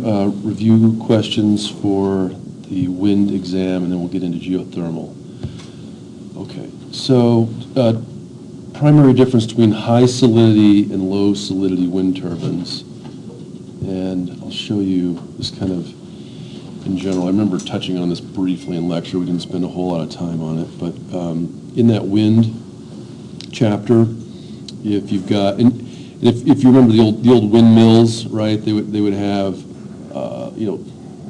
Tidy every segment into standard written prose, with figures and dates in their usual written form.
review questions for the wind exam, and then we'll get into geothermal. Okay, so primary difference between high solidity and low solidity wind turbines. And I'll show you this kind of in general. I remember touching on this briefly in lecture. We didn't spend a whole lot of time on it, but in that wind chapter, if you've got, and if you remember the old windmills, right? They would have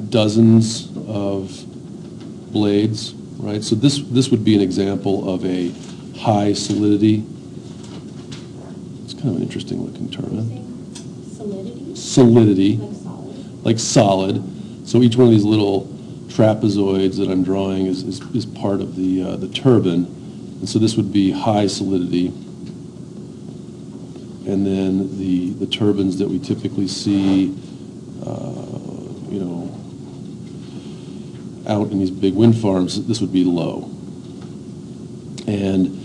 dozens of blades, right? So this would be an example of a high solidity. It's kind of an interesting looking turbine. Solidity. Like solid. So each one of these little trapezoids that I'm drawing is part of the turbine. And so this would be high solidity. And then the turbines that we typically see, out in these big wind farms, this would be low. And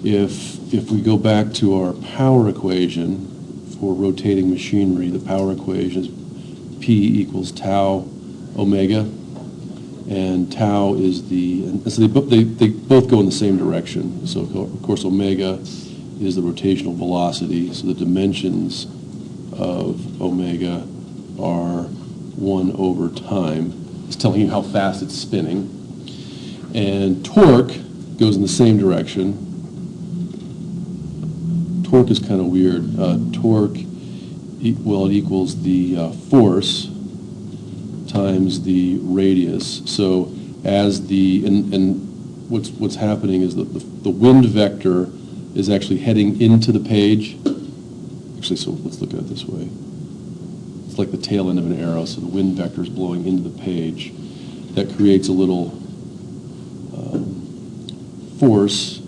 if we go back to our power equation for rotating machinery, the power equation is P equals tau omega, and tau is and so they both go in the same direction. So of course omega is the rotational velocity, so the dimensions of omega are 1 over time. It's telling you how fast it's spinning. And torque goes in the same direction. Torque is kind of weird. Torque, it equals the force times the radius. So as and what's happening is that the wind vector is actually heading into the page. Actually, so let's look at it this way. It's like the tail end of an arrow, so the wind vector is blowing into the page. That creates a little force,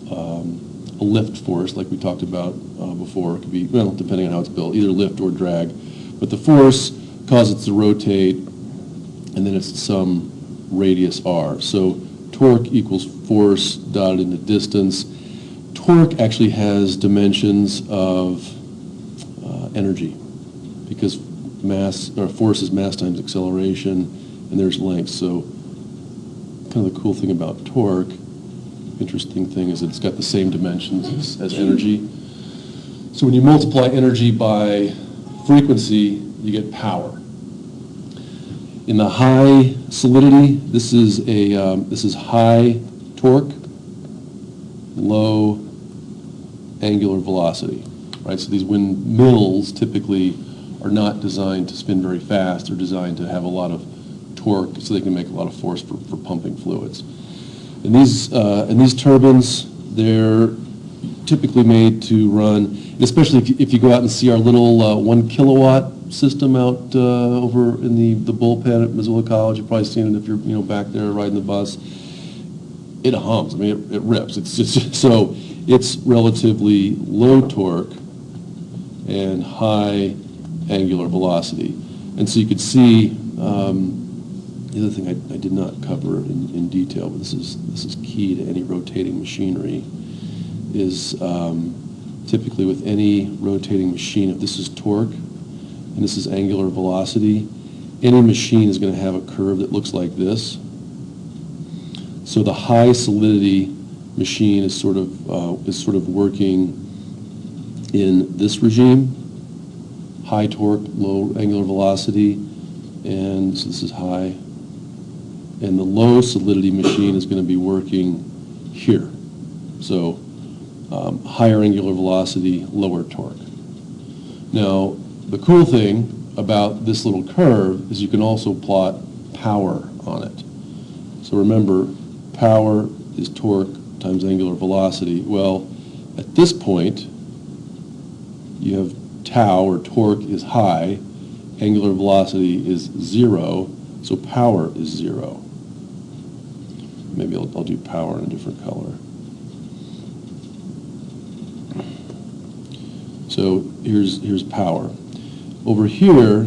a lift force, like we talked about before. It could be, well, depending on how it's built, either lift or drag. But the force causes it to rotate, and then it's some radius r. So torque equals force dotted into distance. Torque actually has dimensions of energy, because mass or force is mass times acceleration, and there's length. So kind of the cool thing about torque, interesting thing, is that it's got the same dimensions as energy. So when you multiply energy by frequency, you get power. In the high solidity, this is high torque, low angular velocity, right? So these windmills typically are not designed to spin very fast. They're designed to have a lot of torque so they can make a lot of force for pumping fluids. And these turbines, they're typically made to run, and especially if you go out and see our little 1 kilowatt system out over in the bullpen at Missoula College. You've probably seen it if you're back there riding the bus. It hums. I mean, it rips. It's just so it's relatively low torque and high angular velocity. And so you could see the other thing I did not cover in detail, but this is key to any rotating machinery, is typically with any rotating machine, if this is torque and this is angular velocity, any machine is going to have a curve that looks like this. So the high solidity machine is sort of working in this regime, high torque, low angular velocity, and so this is high. And the low solidity machine is going to be working here. So higher angular velocity, lower torque. Now, the cool thing about this little curve is you can also plot power on it. So remember, power is torque times angular velocity. Well, at this point, you have tau, or torque, is high, angular velocity is 0, so power is 0. Maybe I'll do power in a different color. So here's power. Over here,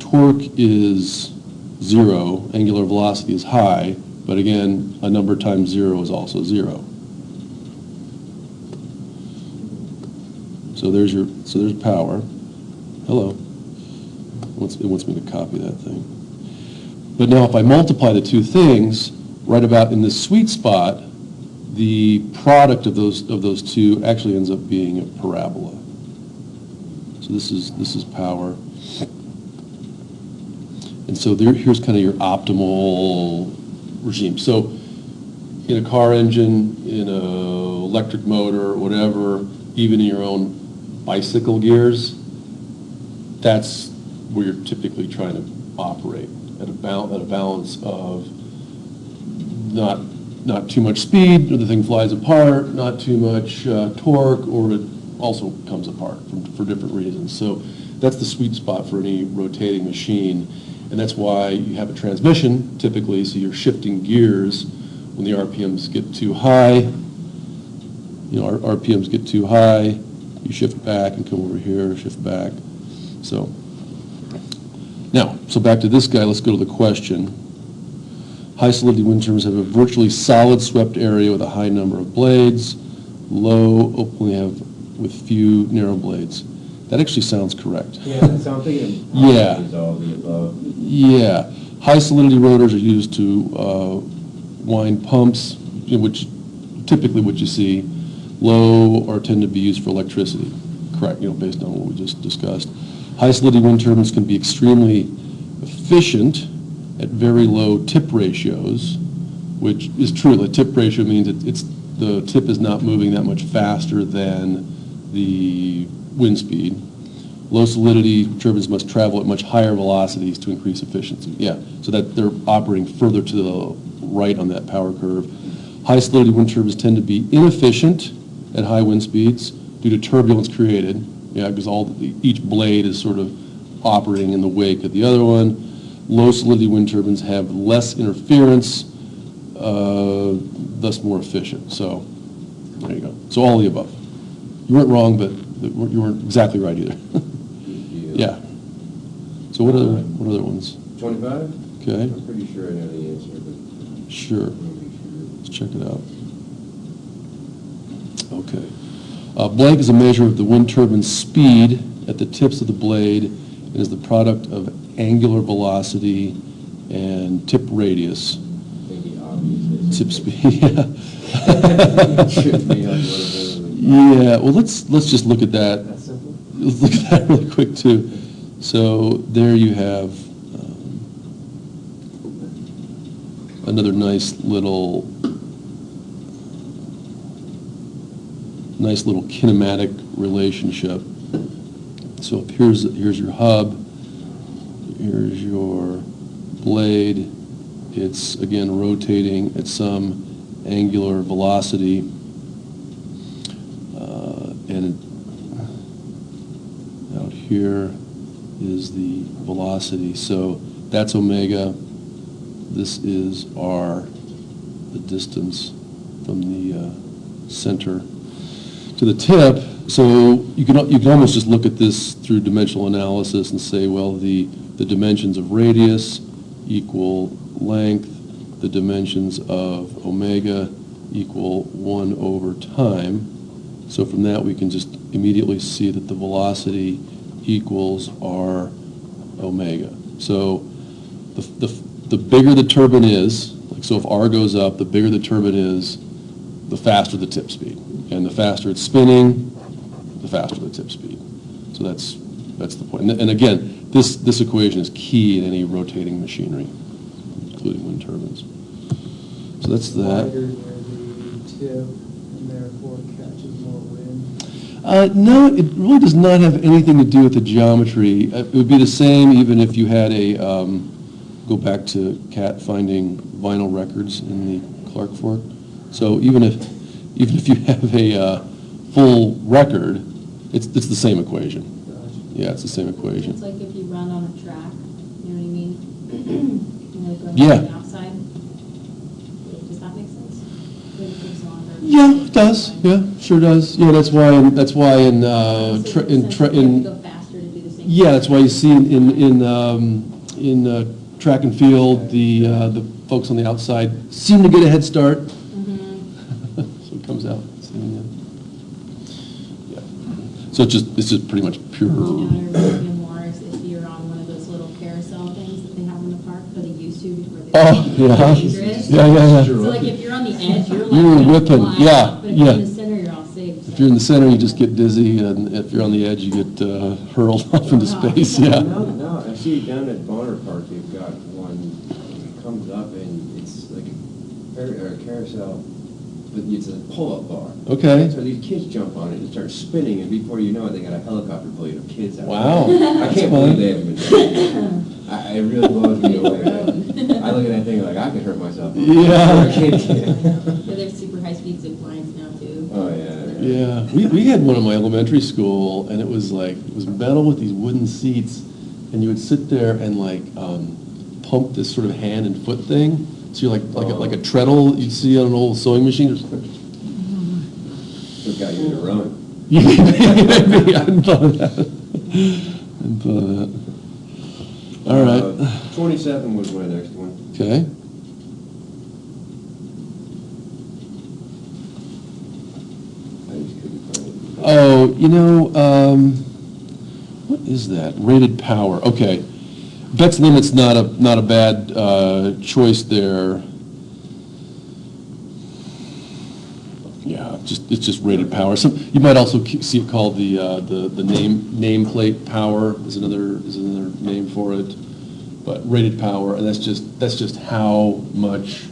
torque is 0, angular velocity is high, but again, a number times 0 is also 0. So there's power. Hello. wants me to copy that thing. But now if I multiply the two things, right about in this sweet spot, the product of those two actually ends up being a parabola. So this is power. And so here's kind of your optimal regime. So in a car engine, in a electric motor, whatever, even in your own bicycle gears, that's where you're typically trying to operate, at a balance of not too much speed, or the thing flies apart, not too much torque, or it also comes apart for different reasons. So that's the sweet spot for any rotating machine, and that's why you have a transmission typically, so you're shifting gears when the RPMs get too high. RPMs get too high, you shift back and come over here, shift back. So back to this guy, let's go to the question. High solidity wind turbines have a virtually solid swept area with a high number of blades. Low only have with few narrow blades. That actually sounds correct. Yeah, so I'm thinking Yeah. is all the above. Yeah. High solidity rotors are used to wind pumps, which typically what you see. Low or tend to be used for electricity. Correct, based on what we just discussed. High solidity wind turbines can be extremely efficient at very low tip ratios, which is true. The tip ratio means the tip is not moving that much faster than the wind speed. Low solidity turbines must travel at much higher velocities to increase efficiency. Yeah, so that they're operating further to the right on that power curve. High solidity wind turbines tend to be inefficient at high wind speeds due to turbulence created. Yeah, because each blade is sort of operating in the wake of the other one. Low solidity wind turbines have less interference, thus more efficient. So there you go. So all of the above. You weren't wrong, but you weren't exactly right either. Yeah. So what other ones? 25? Okay. I'm pretty sure I know the answer, but Sure. I want to make sure. Let's check it out. Okay. Blank is a measure of the wind turbine's speed at the tips of the blade and is the product of angular velocity and tip radius. I think the obvious Tip is. speed, yeah. Should be on one of those. Yeah, well, let's just look at that. That's simple. Let's look at that really quick, too. So there you have another nice little kinematic relationship. So here's your hub, here's your blade. It's, again, rotating at some angular velocity. And out here is the velocity. So that's omega. This is r, the distance from the center to the tip. So you can almost just look at this through dimensional analysis and say, well, the dimensions of radius equal length, the dimensions of omega equal 1 over time. So from that we can just immediately see that the velocity equals r omega. So the bigger the turbine is, so if r goes up, the bigger the turbine is, the faster the tip speed. And the faster it's spinning, the faster the tip speed. So that's the point. And again, this equation is key in any rotating machinery, including wind turbines. So that's that. Wider near the tip, and therefore catches more wind. No, it really does not have anything to do with the geometry. It would be the same even if you had go back to Cat finding vinyl records in the Clark Fork. So even if you have a full record, it's the same equation. Yeah, it's the same equation. It's like if you run on a track, you know what I mean? Going Yeah. on the outside. Does that make sense? It takes longer. Yeah, it does. Yeah, sure does. Yeah, that's why in So in you have to go faster to do the same. yeah, that's why you see in track and field the folks on the outside seem to get a head start. Mm-hmm. So it comes out. Yeah. So it's just pretty much pure. You know, or maybe more if you're on one of those the park, but they used to before they. Oh, yeah. Dangerous. Yeah. So like if you're on the edge, you're like. You're gonna whipping, fly, yeah, But if you're in yeah. the center, you're all safe. If you're in the center, you just get dizzy, and if you're on the edge, you get hurled off into space, yeah. No, I see down at Bonner Park, they've got one, it comes up and it's like a carousel, but it's a pull-up bar. Okay. So these kids jump on it and start spinning, and before you know it, they got a helicopter plane of kids out. Wow. there. I That's can't fun. believe they haven't been done. It really blows me away. man. I look at that thing like, I could hurt myself. Yeah. A kid can't. Yeah, there's super high-speed zip lines now too. Oh, yeah. Yeah, we had one in my elementary school, and it was metal with these wooden seats, and you would sit there and pump this sort of hand and foot thing. So you're like a treadle you'd see on an old sewing machine. It got you to run. Yeah, maybe. I hadn't thought of that. I hadn't thought of that. All right. 27 was my next one. Okay. I just couldn't find it. Oh, what is that? Rated power. Okay. Bet's limit's not a bad choice there. Yeah, it's just rated power. You might also see it called the nameplate power is another name for it. But rated power, and that's just how much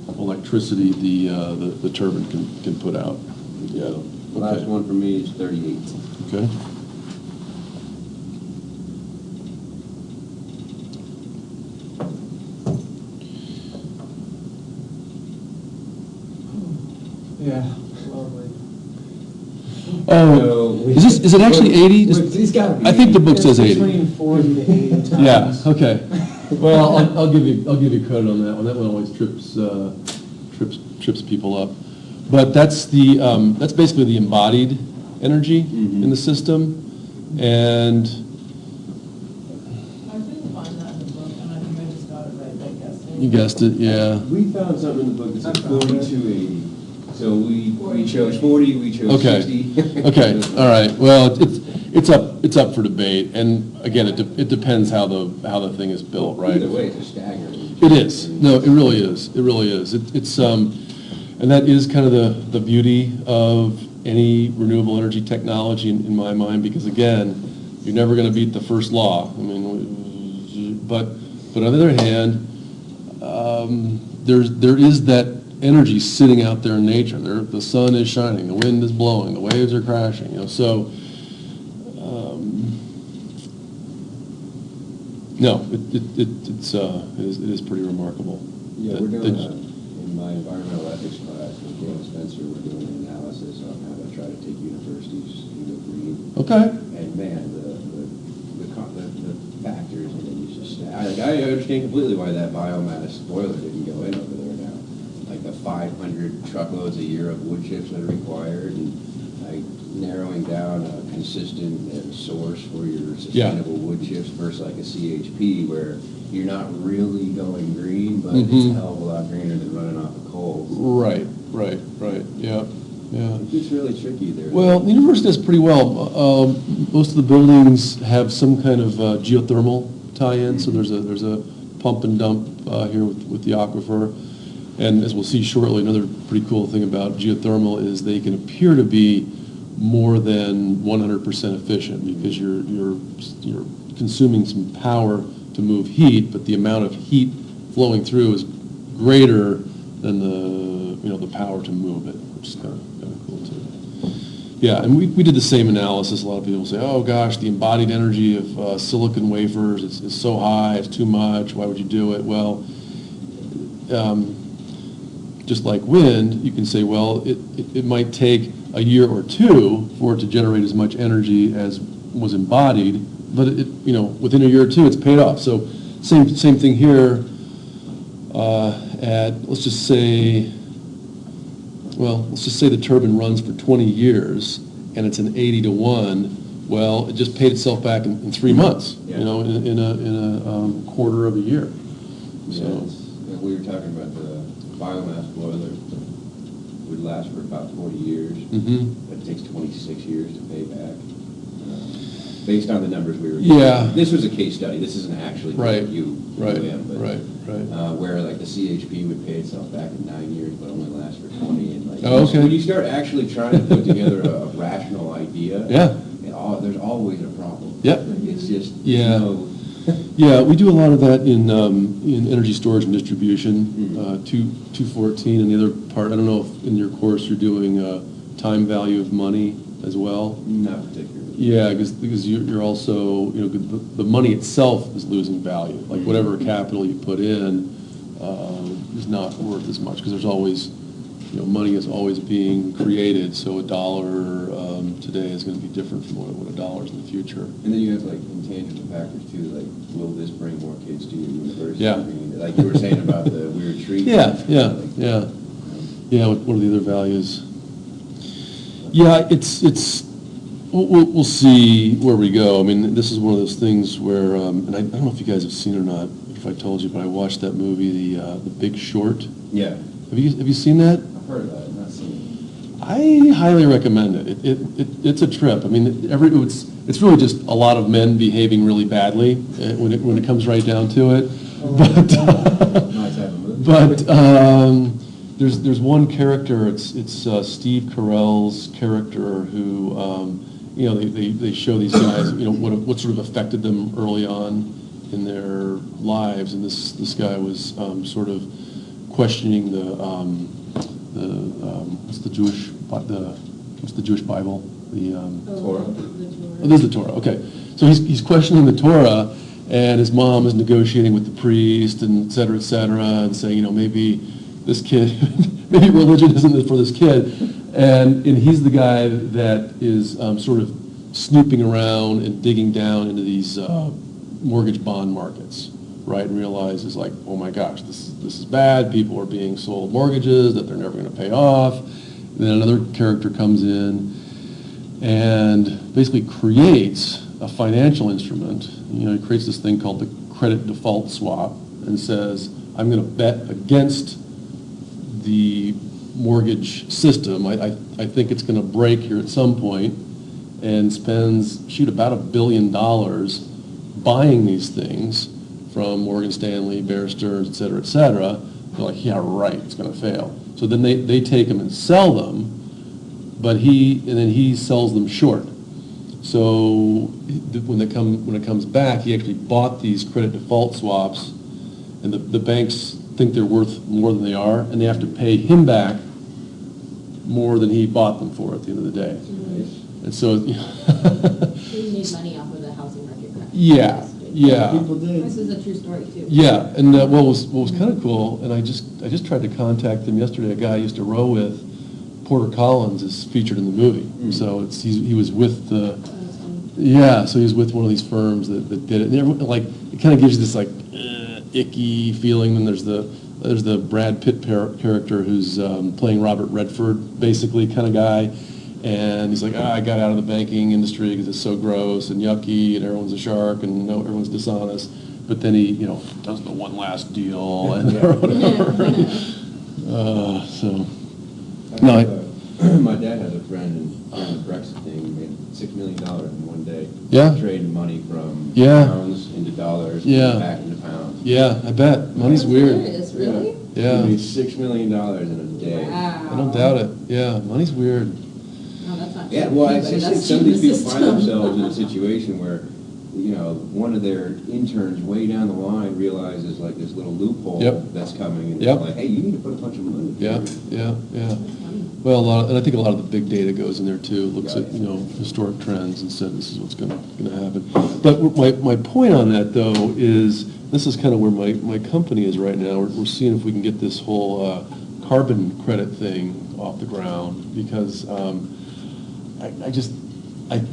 electricity the turbine can put out. Yeah. The last Okay. one for me is 38. Okay. Yeah, lovely. Oh, is it actually 80? It's gotta be. I think the book It's says 80. between 40 to 80 times. Yeah, okay. Well, I'll give you credit on that one. That one always trips people up. But that's basically the embodied energy in the system. And I couldn't find that in the book, and I think I just got it right by guessing. you guessed it, yeah. We found something in the book that said I found it. 4280. So we chose 40, we chose Okay. 60. Okay, all right. Well, it's up for debate. And again, it depends how the thing is built, right? Either way, it's a staggering. It is. No, it really is. It really is. It's and that is kind of the beauty of any renewable energy technology in my mind, because again, you're never going to beat the first law. I mean, but on the other hand, there is that energy sitting out there in nature. The sun is shining, the wind is blowing, the waves are crashing. So. No, it is pretty remarkable. Yeah, that- we're doing, that- in my environmental ethics class with Dan Spencer, we're doing an analysis on how to try to take universities green. Okay. And man, the factors, and then you just, I understand completely why that biomass boiler didn't go in over there now. Like the 500 truckloads a year of wood chips that are required, and like narrowing down a consistent source for your sustainable wood chips versus like a CHP where you're not really going green, but it's a hell of a lot greener than running off of coal. Right, yeah. It's really tricky there. Well, the university does pretty well. Most of the buildings have some kind of geothermal tie-in, so there's a pump and dump here with the aquifer. And as we'll see shortly, another pretty cool thing about geothermal is they can appear to be more than 100% efficient because you're consuming some power to move heat, but the amount of heat flowing through is greater than the power to move it, which is kind of cool too. Yeah, and we did the same analysis. A lot of people say, oh gosh, the embodied energy of silicon wafers is so high, it's too much, why would you do it? Well, just like wind, you can say, well, it might take a year or two for it to generate as much energy as was embodied, but within a year or two, it's paid off. So same thing here. Let's just say the turbine runs for 20 years and it's an 80 to 1. Well, it just paid itself back in 3 months. Yeah. In a quarter of a year. So. Yeah, we were talking about the biomass boiler would last for about 40 years, Mm-hmm. but it takes 26 years to pay back. based on the numbers we were. Yeah. This was a case study, this isn't actually Right, you, right, UM, but, right. where like the CHP would pay itself back in 9 years, but only last for 20, and like. Oh, okay. When you start actually trying to put together a rational idea. Yeah. There's always a problem. Yep. It's just, Yeah. you know. Yeah, we do a lot of that in energy storage and distribution, 214, and the other part, I don't know if in your course you're doing time value of money as well? Not particularly. Yeah, because you're also, the money itself is losing value. Like whatever capital you put in is not worth as much, because there's always, money is always being created, so a dollar today is going to be different from what a dollar is in the future. And then you have like intangible factors too, like will this bring more kids to your university? Yeah. I mean, like you were saying about the weird tree. Yeah, thing, yeah, like, yeah. Yeah, what are the other values? Yeah, we'll see where we go. I mean, this is one of those things where, and I don't know if you guys have seen it or not, if I told you, but I watched that movie, The Big Short. Yeah, Have you seen that? I've heard of that, not seen I highly recommend it. It's a trip. I mean, it's really just a lot of men behaving really badly when it comes right down to it. But it. Nice have a movie. but there's one character. It's Steve Carell's character who they show these guys what sort of affected them early on in their lives, and this guy was sort of questioning what's the Jewish Bible? Torah. Oh, this is the Torah. Okay, so he's questioning the Torah, and his mom is negotiating with the priest, and et cetera, and saying, maybe this kid, maybe religion isn't for this kid, and he's the guy that is sort of snooping around and digging down into these mortgage bond markets, right, and realizes like, oh my gosh, this is bad. People are being sold mortgages that they're never going to pay off. And then another character comes in and basically creates a financial instrument. He creates this thing called the credit default swap and says, I'm going to bet against the mortgage system. I think it's going to break here at some point, and spends, about $1 billion buying these things from Morgan Stanley, Bear Stearns, et cetera. They're like, yeah, right, it's going to fail. So then they take them and sell them, but then he sells them short. So when it comes back, he actually bought these credit default swaps, and the banks think they're worth more than they are, and they have to pay him back more than he bought them for at the end of the day. And so, So you made money off of the housing market crash. yeah. People did. This is a true story too. Yeah, and what was kind of cool, and I just tried to contact him yesterday. A guy I used to row with, Porter Collins, is featured in the movie. So he was with the, so he was with one of these firms that did it. And it kind of gives you this icky feeling. And there's the Brad Pitt character who's playing Robert Redford, basically kind of guy. And he's like, I got out of the banking industry because it's so gross and yucky, and everyone's a shark, and everyone's dishonest. But then he, does the one last deal, and whatever. So, no, My dad has a friend, and during the Brexit thing, he made $6 million in one day. Yeah. Trading money from Yeah. pounds into dollars, Yeah. and back into pounds. yeah, I bet money's weird. Serious, really? Yeah. He made $6 million in a day. Wow. I don't doubt it. Yeah, money's weird. No, that's not. Yeah, cheap, well, I but just that's think some of cheap these in the people find system. themselves in a situation where, one of their interns way down the line realizes like this little loophole Yep. that's coming, and Yep. they're like, hey, you need to put a bunch of money. Yeah, here. yeah. Well, and I think a lot of the big data goes in there too. Looks at Yeah. historic trends and said this is what's going to happen. But my point on that though is this is kind of where my company is right now. We're seeing if we can get this whole carbon credit thing off the ground, because I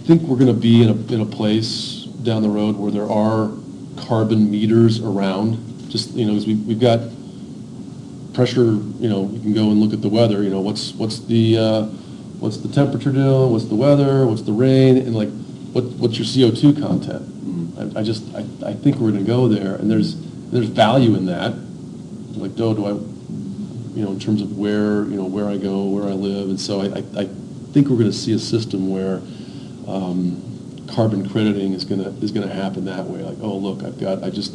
think we're going to be in a place down the road where there are carbon meters around. Just because we've got pressure. You can go and look at the weather. What's the temperature doing? What's the weather? What's the rain? And what's your CO2 content? I think we're going to go there, and there's value in that. Like, do I, in terms of where I go, where I live, and so I think we're going to see a system where carbon crediting is gonna happen that way. Like, oh, look, I just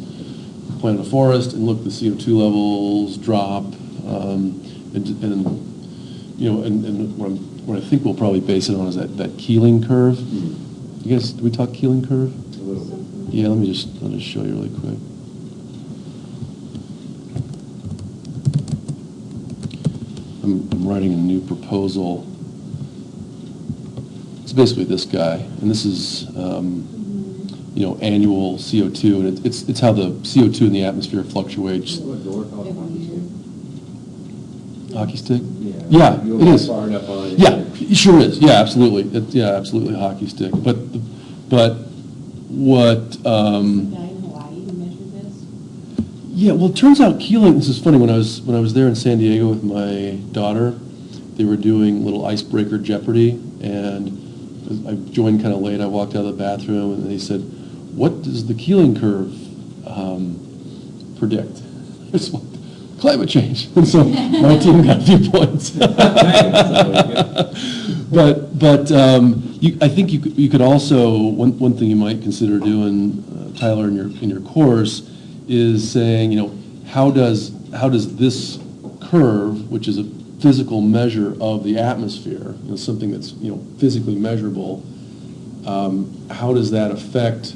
planted a forest, and look, the CO2 levels drop, and you know, and what I think we'll probably base it on is that Keeling curve. You guys, did we talk Keeling curve? A little bit. Yeah, I'll just show you really quick. I'm writing a new proposal. It's basically this guy, and this is, you know, annual CO2, and it's how the CO2 in the atmosphere fluctuates. What door called hockey stick? Hockey stick? Yeah. Yeah, it is. Far enough on it. Yeah, it sure is. Yeah, absolutely. Absolutely a hockey stick. But what? Guy in Hawaii who measured this? Yeah, well, it turns out Keeling. This is funny. When I was there in San Diego with my daughter, they were doing little icebreaker Jeopardy, and I joined kind of late. I walked out of the bathroom, and they said, "What does the Keeling curve predict?" It's like, climate change. And so my team got a few points. But I think you could also, one thing you might consider doing, Tyler, in your course, is saying, you know, how does this curve, which is a physical measure of the atmosphere, you know, something that's, you know, physically measurable, how does that affect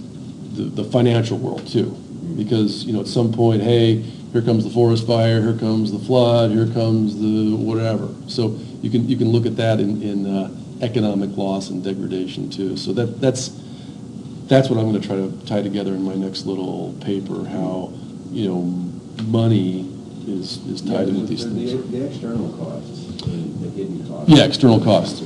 the financial world too? Because, you know, at some point, hey, here comes the forest fire, here comes the flood, here comes the whatever. So you can look at that in economic loss and degradation too. So that's what I'm going to try to tie together in my next little paper. How, you know, money is tied in with these things. The external costs, the hidden costs. Yeah, external costs.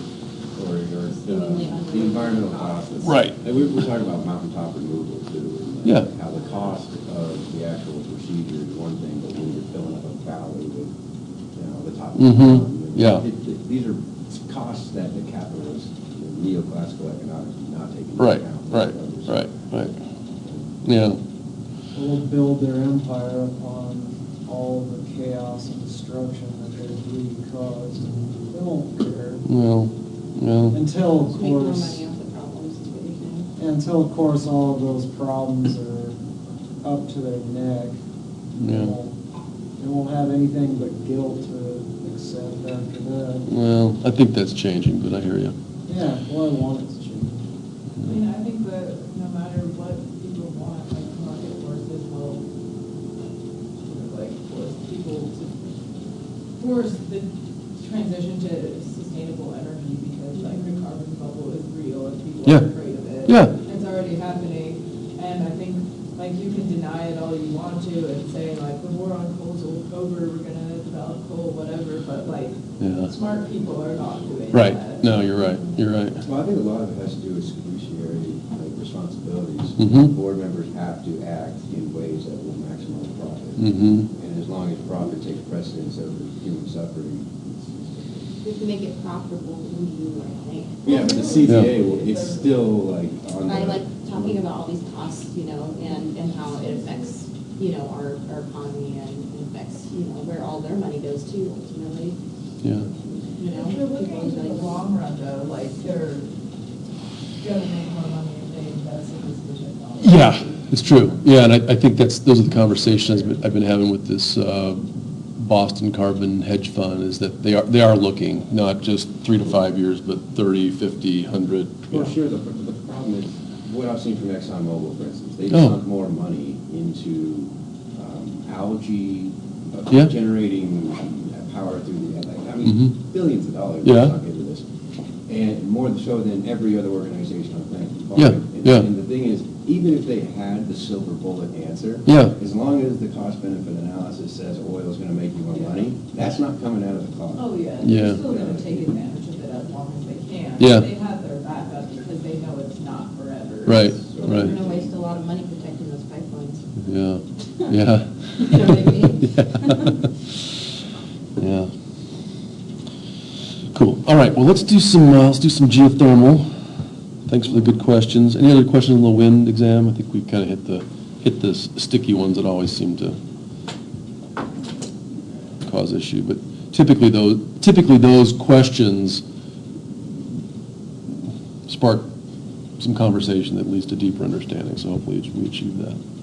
Or the environmental costs. Right. And we're talking about mountaintop removal too. And Yeah. How the cost of the actual procedure is one thing, but when you're filling up a valley with, you know, the top of the mountain. Yeah. These are costs that the capitalist, the neoclassical economics do not take into Right, account. right. Yeah. Will build their empire upon all the chaos and destruction that their greed caused, and they won't care. Well. Until, of Make more course, money off the problems, is what you're saying. until, of course, all of those problems are up to their neck. Yeah. They won't have anything but guilt to accept after that. Well, I think that's changing, but I hear you. Yeah, well, I want it to change. I mean, I think that no matter what people want, like market forces will, sort of like force people to force the transition to sustainable energy because like the carbon bubble is real and people Yeah. are afraid of it. Yeah. It's already happening, and I think like you can deny it all you want to and say like the war on coal's over, we're gonna develop coal, whatever, but like Yeah. smart people are not doing Right. that. No, you're right. Well, I think a lot of it has to do with fiduciary responsibilities. Mhm. Board members have to act in ways that will maximize profit. Mm-hmm. And as long as profit takes precedence over human suffering. We have to make it profitable for you, I think. Yeah, but the CBA, it's still like on the. I like talking about all these costs, you know, and how it affects, you know, our economy and affects, you know, where all their money goes to ultimately, Yeah. If you know. you're looking people into the really- long run though, like they're gonna make more money if they invest in this new technology. Yeah, it's true. Yeah, and I think those are the conversations I've been having with this Boston Carbon Hedge Fund, is that they are looking, not just 3 to 5 years, but 30, 50, 100. Well, sure, the problem is, what I've seen from ExxonMobil, for instance, they've Oh. sunk more money into algae, Yeah. generating power through the, I mean, Mhm. billions of dollars Yeah. sunk into this. And more so than every other organization on the planet Yeah, combined. yeah. And the thing is, even if they had the silver bullet answer, Yeah. as long as the cost-benefit analysis says oil is gonna make you more money, that's not coming out of the cost. Oh, yeah, Yeah. they're still gonna take advantage of it as long as they can. Yeah. They have their backup because they know it's not forever. Right, So- We're right. gonna waste a lot of money protecting those pipelines. Yeah, yeah. You know what I mean? Yeah. Cool. All right, well, let's do some geothermal. Thanks for the good questions. Any other questions on the wind exam? I think we kind of hit the sticky ones that always seem to cause issue. But typically those questions spark some conversation that leads to deeper understanding, so hopefully we achieve that.